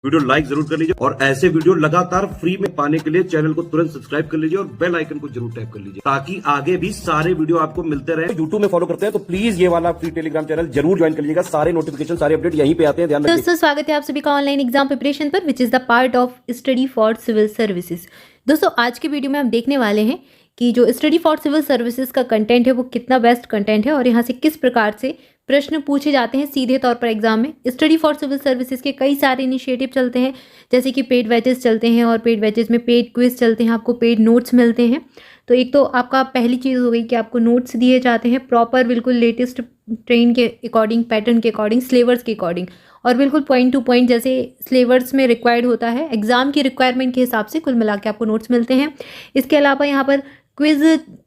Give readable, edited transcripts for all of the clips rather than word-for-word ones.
Video like जरूर कर लीजिए और ऐसे वीडियो लगातार फ्री में पाने के लिए चैनल को तुरंत सब्सक्राइब कर लीजिए और बेल आइकन को जरूर टैप कर लीजिए ताकि आगे भी सारे वीडियो आपको मिलते रहे। यूट्यूब में फॉलो करते हैं तो प्लीज ये वाला फ्री टेलीग्राम चैनल जरूर ज्वाइन कर लीजिएगा। सारे नोटिफिकेशन सारे अपडेट यहीं पे आते हैं, ध्यान रखिए। दोस्तों स्वागत है आप सभी का ऑनलाइन एग्जाम प्रिपरेशन पर, which is the part of study for civil services. दोस्तों आज के वीडियो में हम देखने वाले हैं कि जो स्टडी फॉर सिविल सर्विसेज का कंटेंट है वो कितना बेस्ट कंटेंट है और यहाँ से किस प्रकार से प्रश्न पूछे जाते हैं सीधे तौर पर एग्जाम में। स्टडी फॉर सिविल सर्विसेज के कई सारे इनिशिएटिव चलते हैं, जैसे कि पेड बैचेस चलते हैं और पेड बैचेस में पेड क्विज चलते हैं, आपको पेड नोट्स मिलते हैं। तो एक तो आपका पहली चीज़ हो गई कि आपको नोट्स दिए जाते हैं प्रॉपर, बिल्कुल लेटेस्ट ट्रेंड के अकॉर्डिंग, पैटर्न के अकॉर्डिंग, सिलेबस के अकॉर्डिंग और बिल्कुल पॉइंट टू पॉइंट जैसे सिलेबस में रिक्वायर्ड होता है, एग्जाम की रिक्वायरमेंट के हिसाब से कुल मिला के आपको नोट्स मिलते हैं। इसके अलावा यहाँ पर क्विज़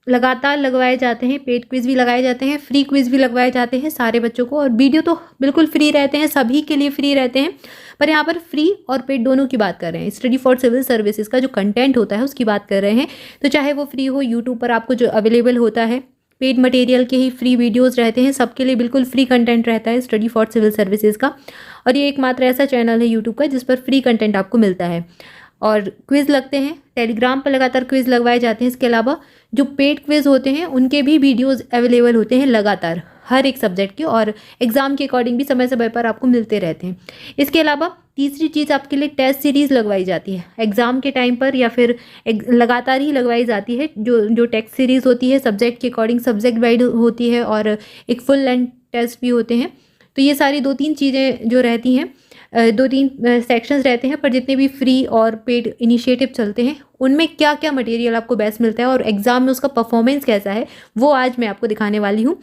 लगातार लगवाए जाते हैं, पेड क्विज़ भी लगाए जाते हैं, फ्री क्विज़ भी लगवाए जाते हैं सारे बच्चों को, और वीडियो तो बिल्कुल फ्री रहते हैं, सभी के लिए फ्री रहते हैं। पर यहाँ पर फ्री और पेड दोनों की बात कर रहे हैं। स्टडी फॉर सिविल सर्विसेज का जो कंटेंट होता है उसकी बात कर रहे हैं। तो चाहे वो फ्री हो, यूट्यूब पर आपको जो अवेलेबल होता है, पेड मटेरियल के ही फ्री वीडियोस रहते हैं, सबके लिए बिल्कुल फ्री कंटेंट रहता है स्टडी फॉर सिविल सर्विसेज का। और ये एकमात्र ऐसा चैनल है यूट्यूब का जिस पर फ्री कंटेंट आपको मिलता है। और क्विज़ लगते हैं, टेलीग्राम पर लगातार क्विज़ लगवाए जाते हैं। इसके अलावा जो पेड क्विज़ होते हैं उनके भी वीडियोस अवेलेबल होते हैं लगातार हर एक सब्जेक्ट के, और एग्ज़ाम के अकॉर्डिंग भी समय समय पर आपको मिलते रहते हैं। इसके अलावा तीसरी चीज़ आपके लिए टेस्ट सीरीज़ लगवाई जाती है एग्ज़ाम के टाइम पर, या फिर लगातार ही लगवाई जाती है। जो टेस्ट सीरीज़ होती है सब्जेक्ट के अकॉर्डिंग, सब्जेक्ट वाइज होती है, और एक फुल लेंथ टेस्ट भी होते हैं। तो ये सारी दो तीन चीज़ें जो रहती हैं, दो तीन सेक्शंस रहते हैं, पर जितने भी फ्री और पेड इनिशिएटिव चलते हैं उनमें क्या क्या मटेरियल आपको बेस्ट मिलता है और एग्ज़ाम में उसका परफॉर्मेंस कैसा है वो आज मैं आपको दिखाने वाली हूँ।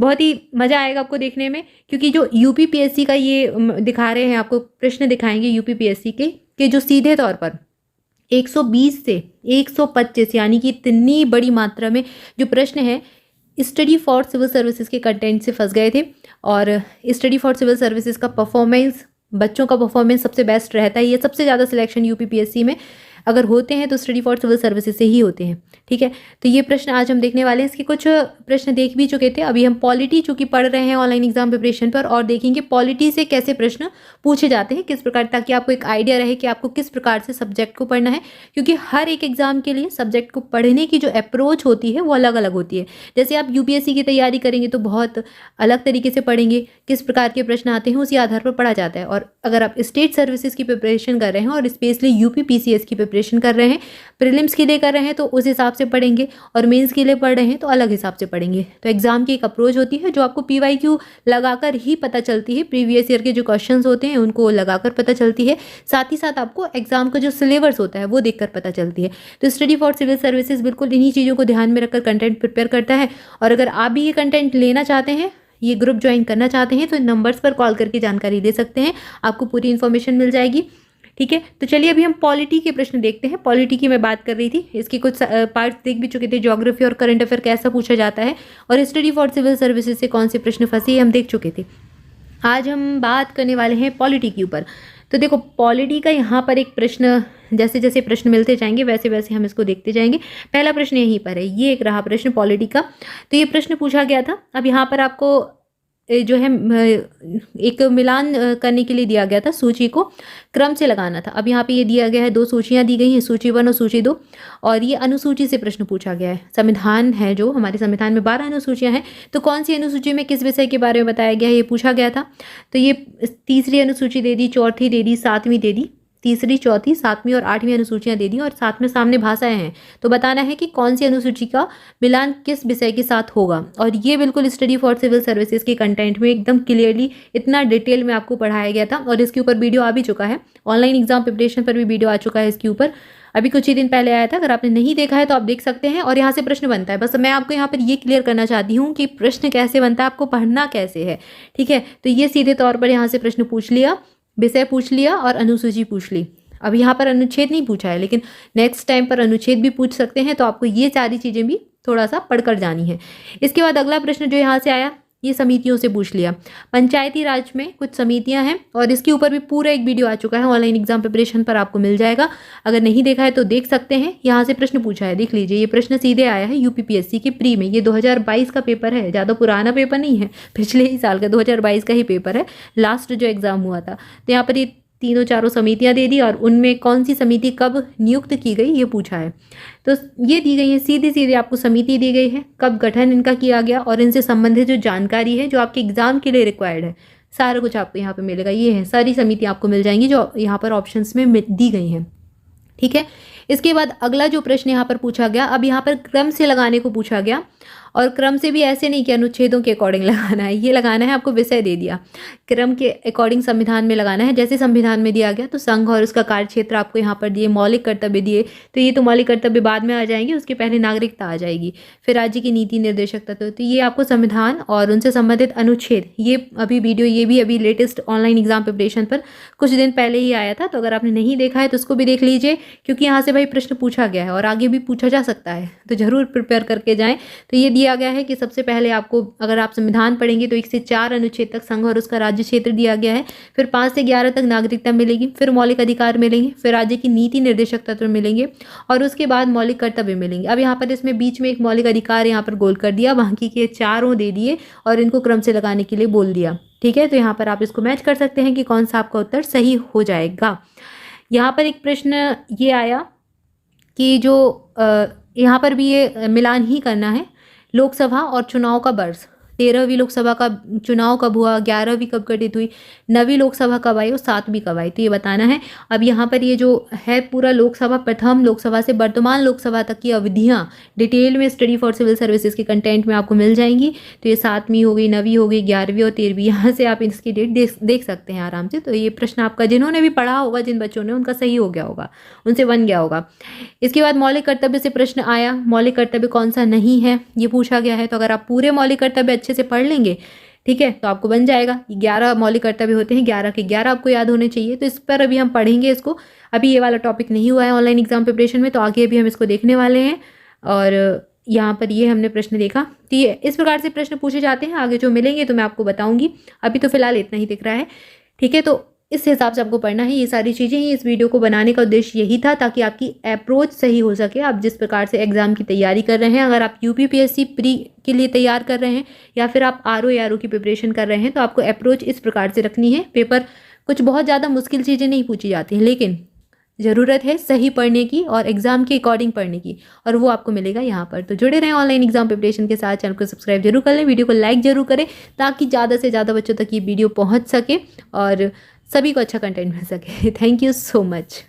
बहुत ही मज़ा आएगा आपको देखने में, क्योंकि जो यूपीपीएससी का ये दिखा रहे हैं, आपको प्रश्न दिखाएंगे यूपीपीएससी के जो सीधे तौर पर 120 से 125 यानी कि इतनी बड़ी मात्रा में जो प्रश्न है स्टडी फॉर सिविल सर्विसेज के कंटेंट से फंस गए थे। और स्टडी फॉर सिविल सर्विसेज का परफॉर्मेंस, बच्चों का परफॉर्मेंस सबसे बेस्ट रहता है। ये सबसे ज़्यादा सिलेक्शन यूपीपीएससी में अगर होते हैं तो स्टडी फॉर सिविल सर्विसेज से ही होते हैं, ठीक है। तो ये प्रश्न आज हम देखने वाले हैं। इसके कुछ प्रश्न देख भी चुके थे, अभी हम पॉलिटी चूँकि पढ़ रहे हैं ऑनलाइन एग्जाम प्रिपरेशन पर, और देखेंगे पॉलिटी से कैसे प्रश्न पूछे जाते हैं, किस प्रकार, ताकि आपको एक आइडिया रहे कि आपको किस प्रकार से सब्जेक्ट को पढ़ना है। क्योंकि हर एक एग्जाम के लिए सब्जेक्ट को पढ़ने की जो अप्रोच होती है वो अलग अलग होती है। जैसे आप यूपीएससी की तैयारी करेंगे तो बहुत अलग तरीके से पढ़ेंगे, किस प्रकार के प्रश्न आते हैं उसी आधार पर पढ़ा जाता है। और अगर आप स्टेट सर्विसेज की प्रिपरेशन कर रहे हैं और स्पेशली यूपीपीसीएस की प्रिपरेशन कर रहे हैं, प्रीलिम्स के लिए कर रहे हैं तो उस हिसाब से पढ़ेंगे, और मेंस के लिए पढ़ रहे हैं तो अलग हिसाब से पढ़ेंगे। तो एग्जाम की एक अप्रोच होती है जो आपको पीवाईक्यू लगाकर ही पता चलती है, प्रीवियस ईयर के जो क्वेश्चंस होते हैं उनको लगाकर पता चलती है। साथ ही साथ आपको एग्जाम का जो सिलेबस होता है वो देखकर पता चलती है। तो स्टडी फॉर सिविल सर्विसेज बिल्कुल इन्हीं चीज़ों को ध्यान में रखकर कंटेंट प्रिपेयर करता है। और अगर आप भी ये कंटेंट लेना चाहते हैं, ये ग्रुप ज्वाइन करना चाहते हैं, तो इन नंबर्स पर कॉल करके जानकारी ले सकते हैं, आपको पूरी इन्फॉर्मेशन मिल जाएगी, ठीक है। तो चलिए अभी हम पॉलिटी के प्रश्न देखते हैं। पॉलिटी की मैं बात कर रही थी, इसके कुछ पार्ट्स देख भी चुके थे, ज्योग्राफी और करंट अफेयर कैसा पूछा जाता है, और स्टडी फॉर सिविल सर्विसेज से कौन से प्रश्न फंसे ये हम देख चुके थे। आज हम बात करने वाले हैं पॉलिटी के ऊपर। तो देखो पॉलिटी का यहाँ पर एक प्रश्न, जैसे जैसे प्रश्न मिलते जाएंगे वैसे वैसे हम इसको देखते जाएंगे। पहला प्रश्न यहीं पर है, ये एक रहा प्रश्न पॉलिटी का। तो ये प्रश्न पूछा गया था। अब यहाँ पर आपको जो है एक मिलान करने के लिए दिया गया था, सूची को क्रम से लगाना था। अब यहाँ पे ये दिया गया है, दो सूचियाँ दी गई हैं, सूची 1 और सूची 2, और ये अनुसूची से प्रश्न पूछा गया है। संविधान है जो हमारे संविधान में 12 अनुसूचियाँ हैं, तो कौन सी अनुसूची में किस विषय के बारे में बताया गया है ये पूछा गया था। तो ये तीसरी अनुसूची दे दी, चौथी दे दी, सातवीं दे दी, तीसरी, चौथी, सातवीं और आठवीं अनुसूचियाँ दे दी, और साथ में सामने भाषाएं हैं। तो बताना है कि कौन सी अनुसूची का मिलान किस विषय के साथ होगा। और ये बिल्कुल स्टडी फॉर सिविल सर्विसेज के कंटेंट में एकदम क्लियरली इतना डिटेल में आपको पढ़ाया गया था, और इसके ऊपर वीडियो आ भी चुका है, ऑनलाइन एग्जाम प्रिपरेशन पर भी वीडियो आ चुका है इसके ऊपर, अभी कुछ ही दिन पहले आया था। अगर आपने नहीं देखा है तो आप देख सकते हैं। और यहाँ से प्रश्न बनता है, बस मैं आपको यहाँ पर ये क्लियर करना चाहती हूँ कि प्रश्न कैसे बनता है, आपको पढ़ना कैसे है, ठीक है। तो ये सीधे तौर पर यहाँ से प्रश्न पूछ लिया, विषय पूछ लिया और अनुसूची पूछ ली। अब यहाँ पर अनुच्छेद नहीं पूछा है, लेकिन नेक्स्ट टाइम पर अनुच्छेद भी पूछ सकते हैं, तो आपको ये सारी चीज़ें भी थोड़ा सा पढ़कर जानी है। इसके बाद अगला प्रश्न जो यहाँ से आया, ये समितियों से पूछ लिया। पंचायती राज में कुछ समितियां हैं, और इसके ऊपर भी पूरा एक वीडियो आ चुका है, ऑनलाइन एग्जाम प्रिपरेशन पर आपको मिल जाएगा। अगर नहीं देखा है तो देख सकते हैं। यहाँ से प्रश्न पूछा है, देख लीजिए, ये प्रश्न सीधे आया है यूपीपीएससी के प्री में। ये 2022 का पेपर है, ज़्यादा पुराना पेपर नहीं है, पिछले ही साल का 2022 का ही पेपर है, लास्ट जो एग्जाम हुआ था। तो यहाँ पर ये तीनों चारों समितियां दे दी और उनमें कौन सी समिति कब नियुक्त की गई ये पूछा है। तो ये दी गई है, सीधी सीधी आपको समिति दी गई है, कब गठन इनका किया गया और इनसे संबंधित जो जानकारी है जो आपके एग्जाम के लिए रिक्वायर्ड है, सारा कुछ आपको यहाँ पे मिलेगा। ये है सारी समिति आपको मिल जाएंगी जो यहाँ पर ऑप्शंस में दी गई हैं। ठीक है, इसके बाद अगला जो प्रश्न यहाँ पर पूछा गया, अब यहाँ पर क्रम से लगाने को पूछा गया और क्रम से भी ऐसे नहीं कि अनुच्छेदों के अकॉर्डिंग लगाना है, ये लगाना है, आपको विषय दे दिया, क्रम के अकॉर्डिंग संविधान में लगाना है। जैसे संविधान में दिया गया तो संघ और उसका कार्यक्षेत्र आपको यहाँ पर दिए, मौलिक कर्तव्य दिए, तो ये तो मौलिक कर्तव्य बाद में आ जाएंगे, उसके पहले नागरिकता आ जाएगी, फिर राज्य की नीति निर्देशक तत्व, तो ये आपको संविधान और उनसे संबंधित अनुच्छेद, ये अभी वीडियो ये भी अभी लेटेस्ट ऑनलाइन एग्जाम प्रिपरेशन पर कुछ दिन पहले ही आया था, तो अगर आपने नहीं देखा है तो उसको भी देख लीजिए, क्योंकि यहाँ से भाई प्रश्न पूछा गया है और आगे भी पूछा जा सकता है, तो जरूर प्रिपेयर करके जाएं। तो ये दिया गया है कि सबसे पहले आपको, अगर आप संविधान पढ़ेंगे तो 1 से 4 अनुच्छेद तक संघ और उसका राज्य क्षेत्र दिया गया है, फिर 5 से 11 तक नागरिकता मिलेगी, फिर मौलिक अधिकार मिलेंगे, फिर राज्य की नीति निर्देशक तत्व मिलेंगे और उसके बाद मौलिक कर्तव्य मिलेंगे। अब यहाँ पर इसमें बीच में एक मौलिक अधिकार यहाँ पर गोल कर दिया, बाकी के चारों दे दिए और इनको क्रम से लगाने के लिए बोल दिया। ठीक है, तो यहाँ पर आप इसको मैच कर सकते हैं कि कौन सा आपका उत्तर सही हो जाएगा। यहाँ पर एक प्रश्न ये आया कि जो यहाँ पर भी ये मिलान ही करना है, लोकसभा और चुनाव का वर्ष, 13वीं लोकसभा का चुनाव कब हुआ, 11वीं कब गठित हुई, 9वीं लोकसभा कब आई और 7वीं कब आई, तो ये बताना है। अब यहाँ पर ये जो है पूरा लोकसभा, प्रथम लोकसभा से वर्तमान लोकसभा तक की अवधियाँ डिटेल में स्टडी फॉर सिविल सर्विसेज के कंटेंट में आपको मिल जाएंगी। तो ये 7वीं हो गई, 9वीं हो गई, 11वीं और 13वीं, यहाँ से आप इसकी डेट देख सकते हैं आराम से। तो ये प्रश्न आपका जिन्होंने भी पढ़ा होगा, जिन बच्चों ने, उनका सही हो गया होगा, उनसे बन गया होगा। इसके बाद मौलिक कर्तव्य से प्रश्न आया, मौलिक कर्तव्य कौन सा नहीं है ये पूछा गया है। तो अगर आप पूरे मौलिक कर्तव्य अच्छे से पढ़ लेंगे, ठीक है, तो आपको बन जाएगा। 11 मौलिक कर्तव्य होते हैं, 11 के 11 आपको याद होने चाहिए। तो इस पर अभी हम पढ़ेंगे इसको, अभी ये वाला टॉपिक नहीं हुआ है ऑनलाइन एग्जाम प्रिपरेशन में, तो आगे अभी हम इसको देखने वाले हैं। और यहाँ पर ये हमने प्रश्न देखा, तो ये इस प्रकार से प्रश्न पूछे जाते हैं, आगे जो मिलेंगे तो मैं आपको बताऊंगी, अभी तो फिलहाल इतना ही दिख रहा है। ठीक है, तो इस हिसाब से आपको पढ़ना है, ये सारी चीज़ें ही। इस वीडियो को बनाने का उद्देश्य यही था ताकि आपकी अप्रोच सही हो सके। आप जिस प्रकार से एग्जाम की तैयारी कर रहे हैं, अगर आप यूपीपीएससी प्री के लिए तैयार कर रहे हैं या फिर आप आरओ की प्रिपरेशन कर रहे हैं, तो आपको अप्रोच इस प्रकार से रखनी है। पेपर कुछ बहुत ज़्यादा मुश्किल चीज़ें नहीं पूछी जाती हैं, लेकिन ज़रूरत है सही पढ़ने की और एग्जाम के अकॉर्डिंग पढ़ने की, और वो आपको मिलेगा यहाँ पर। तो जुड़े रहें ऑनलाइन एग्जाम प्रिपरेशन के साथ। चैनल को सब्सक्राइब जरूर कर लें, वीडियो को लाइक जरूर करें ताकि ज़्यादा से ज़्यादा बच्चों तक ये वीडियो पहुँच सके और सभी को अच्छा कंटेंट मिल सके। Thank you so much.